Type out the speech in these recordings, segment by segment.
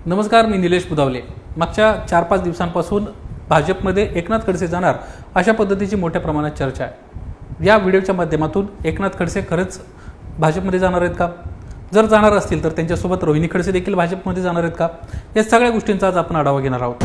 नमस्कार, मी निलेश बुदावले। मागच्या 4-5 दिवसांपासून भाजपमध्ये एकनाथ खडसे जाणार अशा पद्धतीची मोठ्या प्रमाणात चर्चा आहे। या व्हिडिओच्या माध्यमातून एकनाथ खडसे खरंच भाजपमध्ये जाणार आहेत का? जर जाणार असतील तर त्यांच्यासोबत रोहिणी खडसे देखील भाजपमध्ये जाणार आहेत का? या सगळ्या गोष्टींचा आज आपण आढावा घेणार आहोत।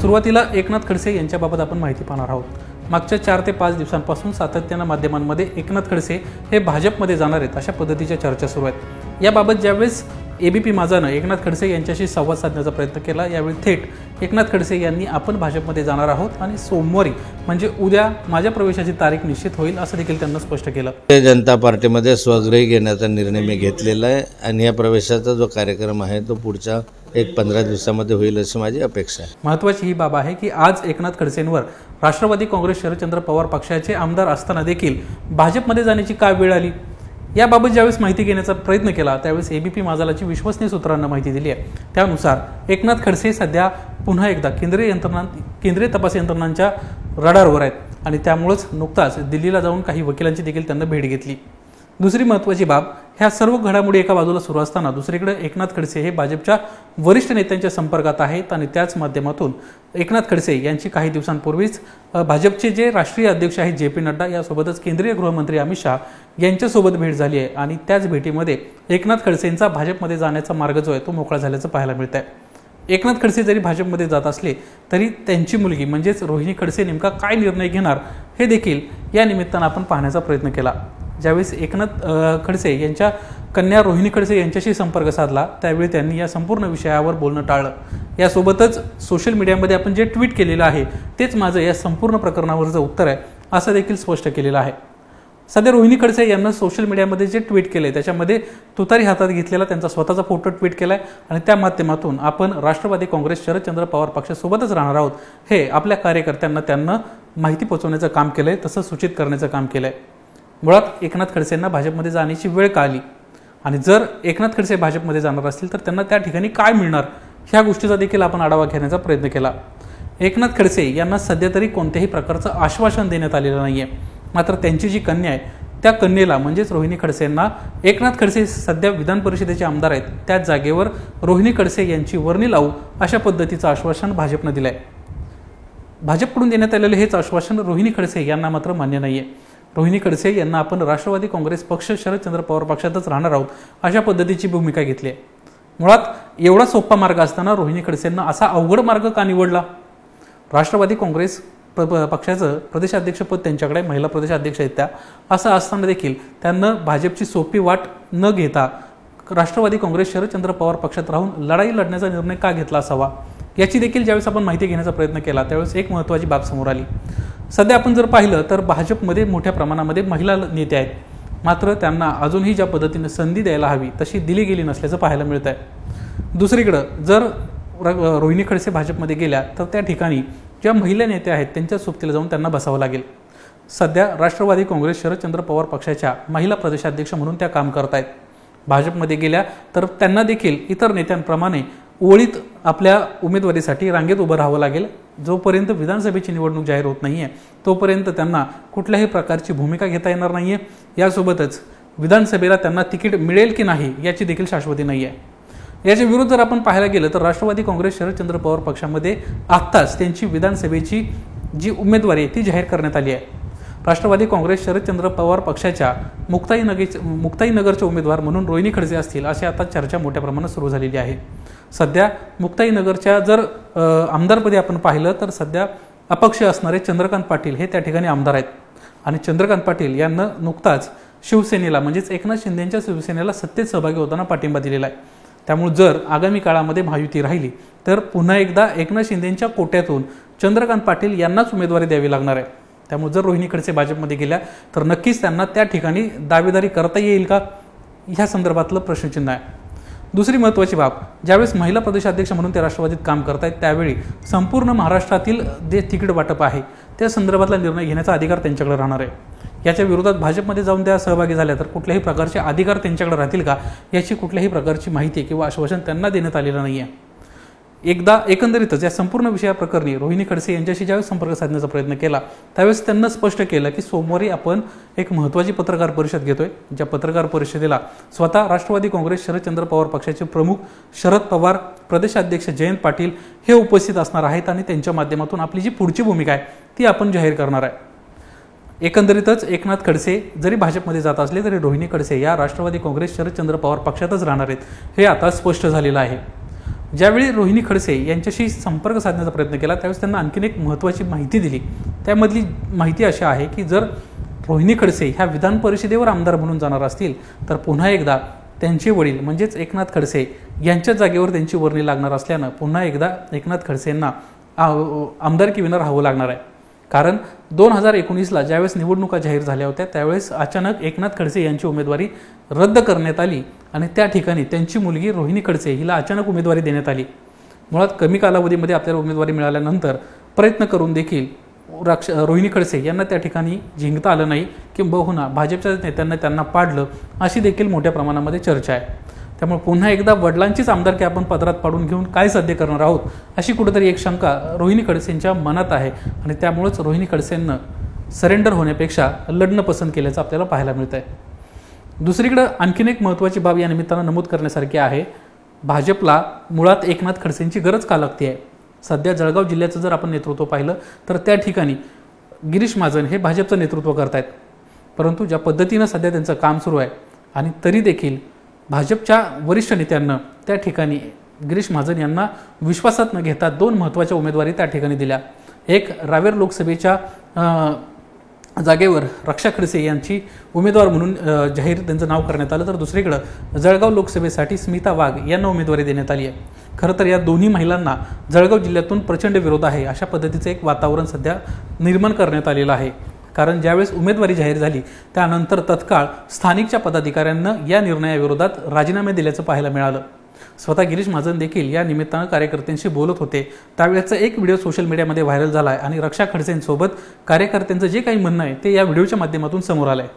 सुरुवातीला एकनाथ खडसे यांच्याबाबत आपण माहिती पाहणार आहोत। मागच्या 4 ते 5 दिवसांपासून सातत्याने माध्यमांमध्ये एकनाथ खडसे हे भाजपमध्ये जाणार आहेत अशा पद्धतीच्या चर्चा सुरू आहेत। याबाबत ज्यावेळेस एबीपी माझानं एकनाथ खडसे यांच्याशी संवाद साधण्याचा प्रयत्न केला, यावेळी थेट एकनाथ खडसे यांनी आपण भाजपमध्ये जाणार आहोत आणि सोमवारी म्हणजे उद्या माझ्या प्रवेशाची तारीख निश्चित होईल असं देखील त्यांना स्पष्ट केलं। भारतीय जनता पार्टीमध्ये स्वगृही घेण्याचा निर्णय मी घेतलेला आहे आणि या प्रवेशाचा जो कार्यक्रम आहे तो पुढच्या 1-15 दिवसामध्ये होईल अशी माझी अपेक्षा आहे। महत्त्वाची ही बाब आहे की आज एकनाथ खडसेंवर राष्ट्रवादी काँग्रेस शरदचंद्र पवार पक्षाचे आमदार असताना देखील भाजपमध्ये जाण्याची काय वेळ आली, याबाबत ज्यावेळेस माहिती घेण्याचा प्रयत्न केला त्यावेळेस एबीपी माझालाची विश्वसनीय सूत्रांना माहिती दिली आहे। त्यानुसार एकनाथ खडसे सध्या पुन्हा एकदा केंद्रीय तपास यंत्रणांच्या रडारवर आहेत आणि त्यामुळेच नुकताच दिल्लीला जाऊन काही वकिलांची देखील त्यांना भेट घेतली। दुसरी महत्त्वाची बाब, ह्या सर्व घडामोडी एका बाजूला सुरू असताना दुसरीकडे एकनाथ खडसे हे भाजपच्या वरिष्ठ नेत्यांच्या संपर्कात आहेत आणि त्याच माध्यमातून एकनाथ खडसे यांची काही दिवसांपूर्वीच भाजपचे जे राष्ट्रीय अध्यक्ष आहेत जे.पी. नड्डा यासोबतच केंद्रीय गृहमंत्री अमित शहा यांच्यासोबत भेट झाली आहे आणि त्याच भेटीमध्ये एकनाथ खडसेंचा भाजपमध्ये जाण्याचा मार्ग जो आहे तो मोकळा झाल्याचं पाहायला मिळत आहे। एकनाथ खडसे जरी भाजपमध्ये जात असले तरी त्यांची मुलगी म्हणजेच रोहिणी खडसे नेमका काय निर्णय घेणार हे देखील या निमित्तानं आपण पाहण्याचा प्रयत्न केला। ज्यावेळेस एकनाथ खडसे यांच्या कन्या रोहिणी खडसे यांच्याशी संपर्क साधला त्यावेळी त्यांनी या संपूर्ण विषयावर बोलणं टाळलं। यासोबतच सोशल मीडियामध्ये आपण जे ट्विट केलेलं आहे तेच माझं या संपूर्ण प्रकरणावरचं उत्तर आहे असं देखील स्पष्ट केलेलं आहे। सध्या रोहिणी खडसे यांना सोशल मीडियामध्ये जे ट्विट केले त्याच्यामध्ये तुतारी हातात घेतलेला त्यांचा स्वतःचा फोटो ट्विट केलाय आणि त्या माध्यमातून आपण राष्ट्रवादी काँग्रेस शरदचंद्र पवार पक्षासोबतच राहणार आहोत हे आपल्या कार्यकर्त्यांना त्यांना माहिती पोहोचवण्याचं काम केलंय, तसं सूचित करण्याचं काम केलंय। मुळात एकनाथ खडसेंना भाजपमध्ये जाण्याची वेळ का आली आणि जर एकनाथ खडसे भाजपमध्ये जाणार असतील तर त्यांना त्या ठिकाणी काय मिळणार ह्या गोष्टीचा देखील आपण आढावा घेण्याचा प्रयत्न केला। एकनाथ खडसे यांना सध्या तरी कोणत्याही प्रकारचं आश्वासन देण्यात आलेलं नाहीये, मात्र त्यांची जी कन्या आहे त्या कन्येला म्हणजेच रोहिणी खडसेंना एकनाथ खडसे सध्या विधान परिषदेचे आमदार आहेत त्याच जागेवर रोहिणी खडसे यांची वर्णी लावू अशा पद्धतीचं आश्वासन भाजपनं दिलंय। भाजपकडून देण्यात आलेलं हेच आश्वासन रोहिणी खडसे यांना मात्र मान्य नाहीये। रोहिणी खडसे यांना आपण राष्ट्रवादी काँग्रेस पक्ष शरदचंद्र पवार पक्षातच राहणार आहोत अशा पद्धतीची भूमिका घेतली आहे। मुळात एवढा सोपा मार्ग असताना रोहिणी खडसेंना असा अवघड मार्ग का निवडला? राष्ट्रवादी काँग्रेस पक्षाचं प्रदेशाध्यक्षपद त्यांच्याकडे, महिला प्रदेशाध्यक्ष आहेत त्या, असं असताना देखील त्यांना भाजपची सोपी वाट न घेता राष्ट्रवादी काँग्रेस शरदचंद्र पवार पक्षात राहून लढाई लढण्याचा निर्णय का घेतला असावा याची देखील ज्यावेळेस आपण माहिती घेण्याचा प्रयत्न केला त्यावेळेस एक महत्त्वाची बाब समोर आली। सध्या आपण जर पाहिलं तर भाजपमध्ये मोठ्या प्रमाणामध्ये महिला नेते आहेत, मात्र त्यांना अजूनही ज्या पद्धतीने संधी द्यायला हवी तशी दिली गेली नसल्याचं पाहायला मिळत आहे। दुसरीकडं जर रोहिणी खडसे भाजपमध्ये गेल्या तर त्या ठिकाणी ज्या महिला नेत्या आहेत त्यांच्या सोबतीला जाऊन त्यांना बसावं लागेल। सध्या राष्ट्रवादी काँग्रेस शरदचंद्र पवार पक्षाच्या महिला प्रदेशाध्यक्ष म्हणून त्या काम करत आहेत। भाजपमध्ये गेल्या तर त्यांना देखील इतर नेत्यांप्रमाणे ओळीत आपल्या उमेदवारीसाठी रांगेत उभं राहावं लागेल। जोपर्यंत विधानसभेची निवडणूक जाहीर होत नाहीये तोपर्यंत त्यांना कुठल्याही प्रकारची भूमिका घेता येणार नाहीये। यासोबतच विधानसभेला त्यांना तिकीट मिळेल की नाही याची देखील शाश्वती नाही आहे। याच्या विरुद्ध जर आपण पाहायला गेलं तर राष्ट्रवादी काँग्रेस शरदचंद्र पवार पक्षामध्ये आत्ताच त्यांची विधानसभेची जी उमेदवारी आहे ती जाहीर करण्यात आली आहे। राष्ट्रवादी काँग्रेस शरदचंद्र पवार पक्षाच्या मुक्ताईनगरचे उमेदवार म्हणून रोहिणी खडसे असतील अशी आता चर्चा मोठ्या प्रमाणात सुरू झालेली आहे। सध्या मुक्ताईनगरच्या जर आमदारपदी आपण पाहिलं तर सध्या अपक्ष असणारे चंद्रकांत पाटील हे त्या ठिकाणी आमदार आहेत आणि चंद्रकांत पाटील यांना नुकताच शिवसेनेला म्हणजेच एकनाथ शिंदेंच्या शिवसेनेला सत्तेत सहभागी होताना पाठिंबा दिलेला आहे। त्यामुळे जर आगामी काळामध्ये महायुती राहिली तर पुन्हा एकदा एकनाथ शिंदेंच्या कोट्यातून चंद्रकांत पाटील यांनाच उमेदवारी द्यावी लागणार आहे। त्यामुळे जर रोहिणी खडसे भाजपमध्ये गेल्या तर नक्कीच त्यांना त्या ठिकाणी दावेदारी करता येईल का ह्या संदर्भातलं प्रश्नचिन्ह आहे। दुसरी महत्त्वाची बाब, ज्यावेळेस महिला प्रदेशाध्यक्ष म्हणून ते राष्ट्रवादीत काम करतायत त्यावेळी संपूर्ण महाराष्ट्रातील जे तिकीट वाटप आहे त्या संदर्भातला निर्णय घेण्याचा अधिकार त्यांच्याकडे राहणार आहे। याच्या विरोधात भाजपमध्ये जाऊन त्या सहभागी झाल्या तर कुठल्याही प्रकारचे अधिकार त्यांच्याकडे राहतील का याची कुठल्याही प्रकारची माहिती किंवा आश्वासन त्यांना देण्यात आलेलं नाही आहे। एकदा एकंदरीतच या संपूर्ण विषयाप्रकरणी रोहिणी खडसे यांच्याशी ज्यावेळेस संपर्क साधण्याचा प्रयत्न केला त्यावेळेस त्यांना स्पष्ट केलं की सोमवारी आपण एक महत्त्वाची पत्रकार परिषद घेतोय, ज्या पत्रकार परिषदेला स्वतः राष्ट्रवादी काँग्रेस शरदचंद्र पवार पक्षाचे प्रमुख शरद पवार, प्रदेशाध्यक्ष जयंत पाटील हे उपस्थित असणार आहेत आणि त्यांच्या माध्यमातून आपली जी पुढची भूमिका आहे ती आपण जाहीर करणार आहे। एकंदरीतच एकनाथ खडसे जरी भाजपमध्ये जात असले तरी रोहिणी खडसे या राष्ट्रवादी काँग्रेस शरदचंद्र पवार पक्षातच राहणार आहेत हे आता स्पष्ट झालेलं आहे। ज्यावेळी रोहिणी खडसे यांच्याशी संपर्क साधण्याचा प्रयत्न केला त्यावेळेस त्यांना आणखीन एक महत्त्वाची माहिती दिली। त्यामधली माहिती अशी आहे की जर रोहिणी खडसे ह्या विधान परिषदेवर आमदार म्हणून जाणार असतील तर पुन्हा एकदा त्यांचे वडील म्हणजेच एकनाथ खडसे यांच्या जागेवर त्यांची वर्णी लागणार असल्यानं पुन्हा एकदा एकनाथ खडसेंना आमदारकी राहावं लागणार आहे। कारण 2019ला ज्यावेळेस निवडणुका जाहीर झाल्या होत्या त्यावेळेस अचानक एकनाथ खडसे यांची उमेदवारी रद्द करण्यात आली आणि त्या ठिकाणी त्यांची मुलगी रोहिणी खडसे हिला अचानक उमेदवारी देण्यात आली। मुळात कमी कालावधीमध्ये आपल्याला उमेदवारी मिळाल्यानंतर प्रयत्न करून देखील रोहिणी खडसे यांना त्या ठिकाणी जिंकता आलं नाही, किंबहुना भाजपच्या नेत्यांना त्यांना पाडलं अशी देखील मोठ्या प्रमाणामध्ये चर्चा आहे। त्यामुळे पुन्हा एकदा वडिलांचीच आमदारकी आपण पदरात पाडून घेऊन काय साध्य करणार आहोत अशी कुठेतरी एक शंका रोहिणी खडसेंच्या मनात आहे आणि त्यामुळेच रोहिणी खडसेंना सरेंडर होण्यापेक्षा लढणं पसंत केल्याचं आपल्याला पाहायला मिळत आहे। दुसरीकडे आणखीन एक महत्त्वाची बाब या निमित्तानं नमूद करण्यासारखी आहे, भाजपला मुळात एकनाथ खडसेंची गरज का लागते आहे। सध्या जळगाव जिल्ह्याचं जर आपण नेतृत्व पाहिलं तर त्या ठिकाणी गिरीश महाजन हे भाजपचं नेतृत्व करतायत, परंतु ज्या पद्धतीनं सध्या त्यांचं काम सुरू आहे आणि तरी देखील भाजपच्या वरिष्ठ नेत्यांना त्या ठिकाणी गिरीश महाजन यांना विश्वासात न घेता 2 महत्त्वाच्या उमेदवारी त्या ठिकाणी दिल्या। एक रावेर लोकसभेच्या जागेवर रक्षा खडसे यांची उमेदवार म्हणून जाहीर त्यांचं नाव करण्यात आलं, तर दुसरीकडे जळगाव लोकसभेसाठी स्मिता वाघ यांना उमेदवारी देण्यात आली आहे। खरं तर या दोन्ही महिलांना जळगाव जिल्ह्यातून प्रचंड विरोध आहे अशा पद्धतीचं एक वातावरण सध्या निर्माण करण्यात आलेलं आहे। कारण ज्यावेळेस उमेदवारी जाहीर झाली त्यानंतर तत्काळ स्थानिकच्या पदाधिकाऱ्यांना या निर्णयाविरोधात राजीनामे दिल्याचं पाहायला मिळालं। स्वतः गिरीश महाजन देखील या निमित्तानं कार्यकर्त्यांशी बोलत होते, त्यावेळेचा एक व्हिडिओ सोशल मीडियामध्ये व्हायरल झाला आहे आणि रक्षा खडसेंसोबत कार्यकर्त्यांचं जे काही म्हणणं आहे ते या व्हिडिओच्या माध्यमातून समोर आलं आहे।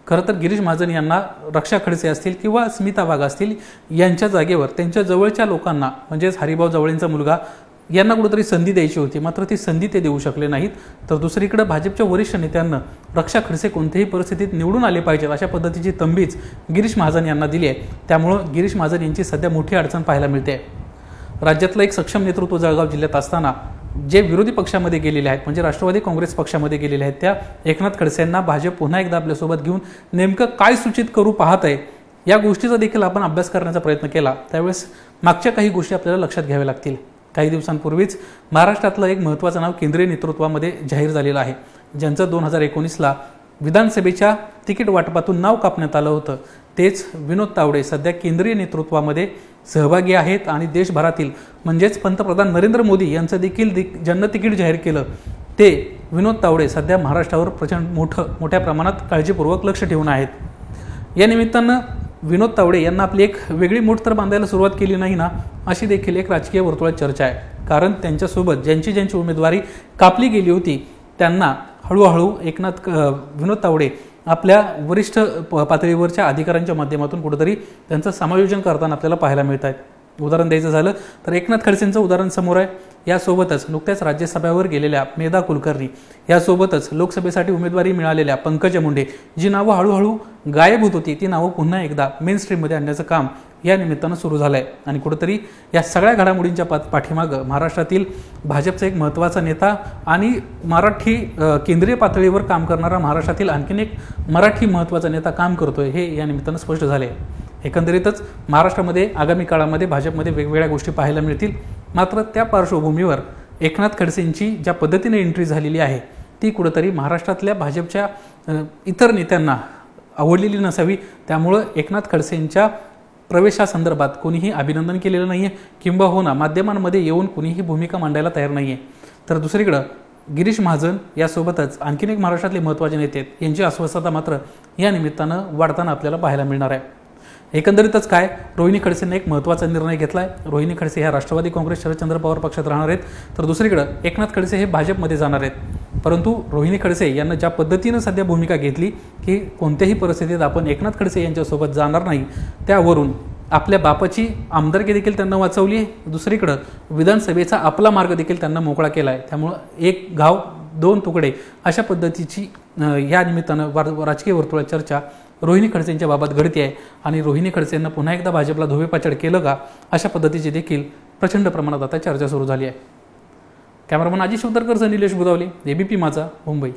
खरं तर गिरीश महाजन यांना रक्षा खडसे असतील किंवा स्मिता वाघ असतील यांच्या जागेवर त्यांच्या जवळच्या लोकांना म्हणजेच हरिभाऊ जवळेंचा मुलगा यांना कुठेतरी संधी द्यायची होती, मात्र ती संधी ते देऊ शकले नाहीत। तर दुसरीकडे भाजपच्या वरिष्ठ नेत्यांना रक्षा खडसे कोणत्याही परिस्थितीत निवडून आले पाहिजेत अशा पद्धतीची तंबीच गिरीश महाजन यांना दिली आहे। त्यामुळं गिरीश महाजन यांची सध्या मोठी अडचण पाहायला मिळते। राज्यातलं एक सक्षम नेतृत्व जळगाव जिल्ह्यात असताना जे विरोधी पक्षामध्ये गेलेले आहेत म्हणजे राष्ट्रवादी काँग्रेस पक्षामध्ये गेलेले आहेत त्या एकनाथ खडसेंना भाजप पुन्हा एकदा आपल्यासोबत घेऊन नेमकं काय सूचित करू पाहत आहे या गोष्टीचा देखील आपण अभ्यास करण्याचा प्रयत्न केला। त्यावेळेस मागच्या काही गोष्टी आपल्याला लक्षात घ्याव्या लागतील। काही दिवसांपूर्वीच महाराष्ट्रातलं एक महत्त्वाचं नाव केंद्रीय नेतृत्वामध्ये जाहीर झालेलं आहे, ज्यांचं 2019ला विधानसभेच्या तिकीट वाटपातून नाव कापण्यात आलं होतं। तेच विनोद तावडे सध्या केंद्रीय नेतृत्वामध्ये सहभागी आहेत आणि देशभरातील म्हणजेच पंतप्रधान नरेंद्र मोदी यांचं देखील ज्यांना तिकीट जाहीर केलं ते विनोद तावडे सध्या महाराष्ट्रावर प्रचंड मोठ्या प्रमाणात काळजीपूर्वक लक्ष ठेवून आहेत। या निमित्तानं विनोद तावडे यांना आपली एक वेगळी मूठ तर बांधायला सुरुवात केली नाही ना अशी देखील एक राजकीय वर्तुळात चर्चा आहे। कारण त्यांच्यासोबत ज्यांची उमेदवारी कापली गेली होती त्यांना हळूहळू विनोद तावडे आपल्या वरिष्ठ पातळीवरच्या अधिकाऱ्यांच्या माध्यमातून कुठेतरी त्यांचं समायोजन करताना आपल्याला पाहायला मिळत आहेत। उदाहरण द्यायचं झालं तर एकनाथ खडसेंचं उदाहरण समोर आहे। यासोबतच नुकत्याच राज्यसभेवर गेलेल्या मेधा कुलकर्णी, यासोबतच लोकसभेसाठी उमेदवारी मिळालेल्या पंकजा मुंडे जी नावं हळूहळू गायब होत होती ती नावं पुन्हा एकदा मेन स्ट्रीममध्ये आणण्याचं काम या निमित्तानं सुरू झालं आहे। आणि कुठेतरी या सगळ्या घडामोडींच्या पाठीमागं महाराष्ट्रातील भाजपचा एक महत्त्वाचा नेता आणि मराठी केंद्रीय पातळीवर काम करणारा महाराष्ट्रातील आणखीन एक मराठी महत्त्वाचा नेता काम करतोय हे या निमित्तानं स्पष्ट झाले। एकंदरीतच महाराष्ट्रामध्ये आगामी काळामध्ये भाजपमध्ये वेगवेगळ्या गोष्टी पाहायला मिळतील, मात्र त्या पार्श्वभूमीवर एकनाथ खडसेंची ज्या पद्धतीने एंट्री झालेली आहे ती कुठेतरी महाराष्ट्रातल्या भाजपच्या इतर नेत्यांना आवडलेली नसावी। त्यामुळं एकनाथ खडसेंच्या प्रवेशासंदर्भात कोणीही अभिनंदन केलेलं नाही आहे, किंबहुना माध्यमांमध्ये येऊन कोणीही भूमिका मांडायला तयार नाही आहे। तर दुसरीकडं गिरीश महाजन यासोबतच आणखीन एक महाराष्ट्रातले महत्त्वाचे नेते आहेत, यांची अस्वस्थता मात्र या निमित्तानं वाढताना आपल्याला पाहायला मिळणार आहे। एकंदरीतच काय, रोहिणी खडसेंनी एक महत्त्वाचा निर्णय घेतला आहे। रोहिणी खडसे ह्या राष्ट्रवादी काँग्रेस शरदचंद्र पवार पक्षात राहणार आहेत, तर दुसरीकडे एकनाथ खडसे हे भाजपमध्ये जाणार आहेत। परंतु रोहिणी खडसे यांना ज्या पद्धतीनं सध्या भूमिका घेतली की कोणत्याही परिस्थितीत आपण एकनाथ खडसे यांच्यासोबत जाणार नाही, त्यावरून आपल्या बापाची आमदारकी देखील त्यांना वाचवली आहे, दुसरीकडं विधानसभेचा आपला मार्ग देखील त्यांना मोकळा केला आहे. त्यामुळं एक गाव दोन तुकडे अशा पद्धतीची या निमित्तानं राजकीय वर्तुळात चर्चा रोहिणी खडसेंच्या बाबत घडते आहे. आणि रोहिणी खडसेंना पुन्हा एकदा भाजपला धोबेपाचड केलं का, अशा पद्धतीची देखील प्रचंड प्रमाणात आता चर्चा सुरू झाली आहे. कॅमेरामन अजित शिवतरकर, निलेश बुदावले, एबीपी माझा, मुंबई.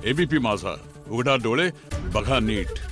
एबीपी माझा, उघडा डोळे बघा नीट.